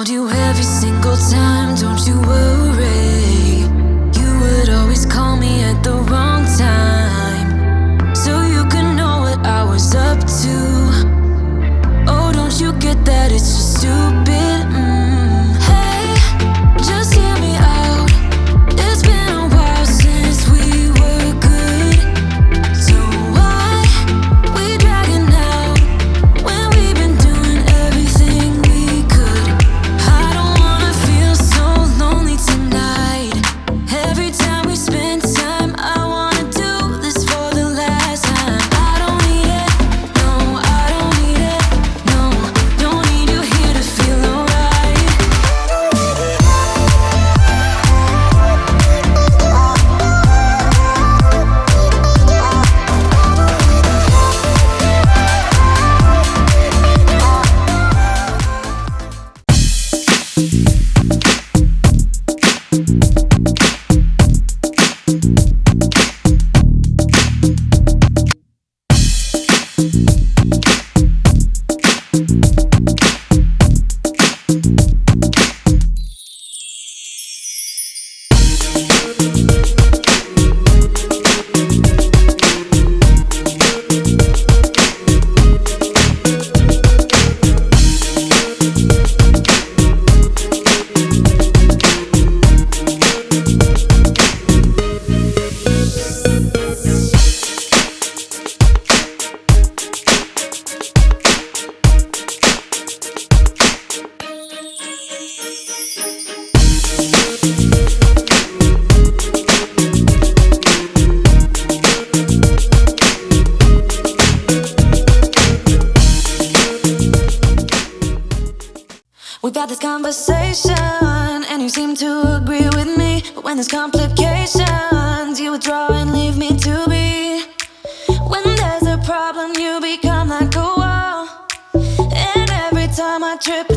called you every single time, don't you worry. You would always call me at the wrong time, so you could know what I was up to. Oh, don't you get that it's just stupid? Hey, just hear me out. It's been a while since we were good, so why we dragging out when we've been doing everything we could? I don't wanna feel so lonely tonight. Every time we spend time, I wanna do this for the last time. I don't need it, no, I don't need it, no. Don't need you here to feel alright. We've had this conversation, and you seem to agree with me. But when there's complications, you withdraw and leave me to be. When there's a problem, you become like a wall, and every time I trip